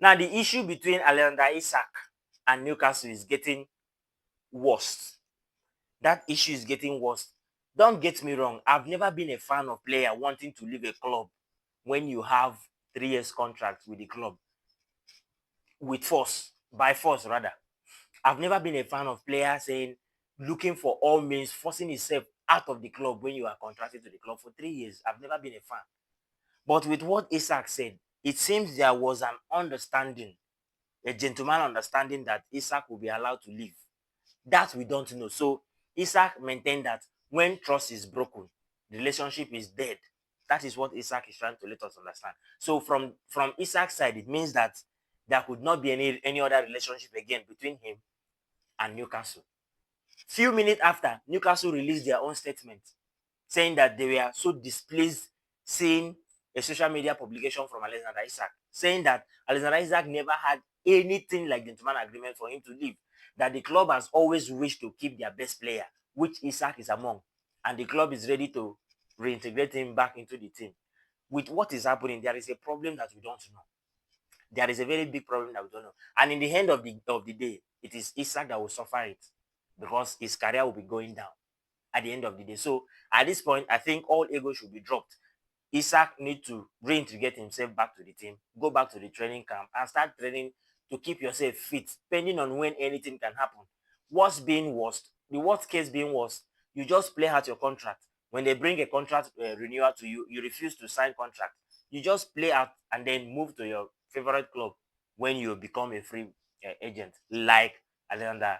Now, the issue between Alexander Isak and Newcastle is getting worse. That issue is getting worse. Don't get me wrong. I've never been a fan of player wanting to leave a club when you have 3 years contract with the club. With force, by force rather. I've never been a fan of player saying, looking for all means, forcing himself out of the club when you are contracted to the club for 3 years. I've never been a fan. But with what Isak said, it seems there was an understanding, a gentleman understanding that Isak will be allowed to leave. That we don't know. So Isak maintained that when trust is broken, the relationship is dead. That is what Isak is trying to let us understand. So from Isak's side, it means that there could not be any other relationship again between him and Newcastle. Few minutes after, Newcastle released their own statement saying that they were so displeased seeing a social media publication from Alexander Isak saying that Alexander Isak never had anything like gentleman agreement for him to leave. That the club has always wished to keep their best player, which Isak is among, and the club is ready to reintegrate him back into the team. With what is happening, there is a problem that we don't know. There is a very big problem that we don't know. And in the end of the day, it is Isak that will suffer it because his career will be going down at the end of the day. So at this point, I think all ego should be dropped. Isak need to reintegrate himself back to the team, go back to the training camp, and start training to keep yourself fit, depending on when anything can happen. What's being worst, the worst case being worst, you just play out your contract. When they bring a contract renewal to you, you refuse to sign contract. You just play out and then move to your favorite club when you become a free agent, like Alexander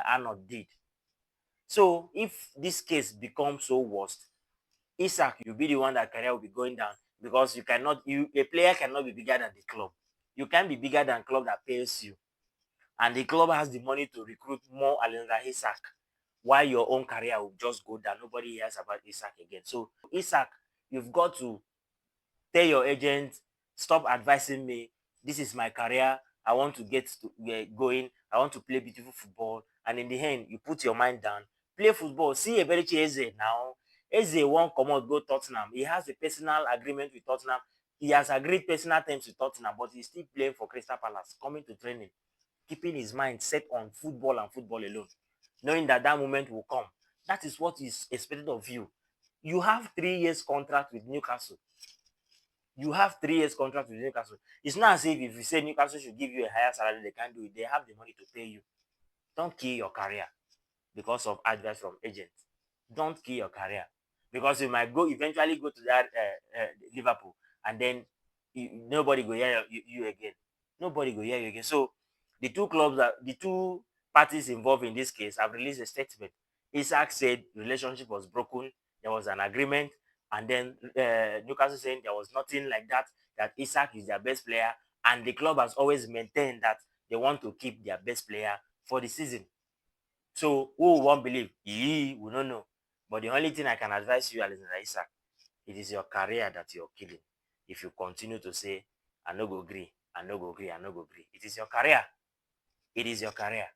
Arnold did. So if this case becomes so worst, Isak, you'll be the one that career will be going down because a player cannot be bigger than the club. You can't be bigger than club that pays you. And the club has the money to recruit more Alexander Isak while your own career will just go down. Nobody hears about Isak again. So Isak, you've got to tell your agent, stop advising me. This is my career. I want to get going. I want to play beautiful football. And in the end, you put your mind down. Play football. See a very Eze now. Eze won't come out, go Tottenham. He has a personal agreement with Tottenham. He has agreed personal terms with Tottenham, but he's still playing for Crystal Palace, coming to training, keeping his mind set on football and football alone, knowing that that moment will come. That is what is expected of you. You have 3 years contract with Newcastle. You have 3 years contract with Newcastle. It's not as if you say Newcastle should give you a higher salary, they can't do it. They have the money to pay you. Don't kill your career because of advice from agents. Don't kill your career because you might eventually go to that Liverpool, and then nobody go hear you again. Nobody go hear you again. So the two parties involved in this case have released a statement. Isak said relationship was broken. There was an agreement, and then Newcastle saying there was nothing like that. That Isak is their best player, and the club has always maintained that they want to keep their best player for the season. So who won't believe? We don't know. But the only thing I can advise you, Alexander Isak, it is your career that you're killing. If you continue to say, I no go agree, I no go agree, I no go agree. It is your career. It is your career.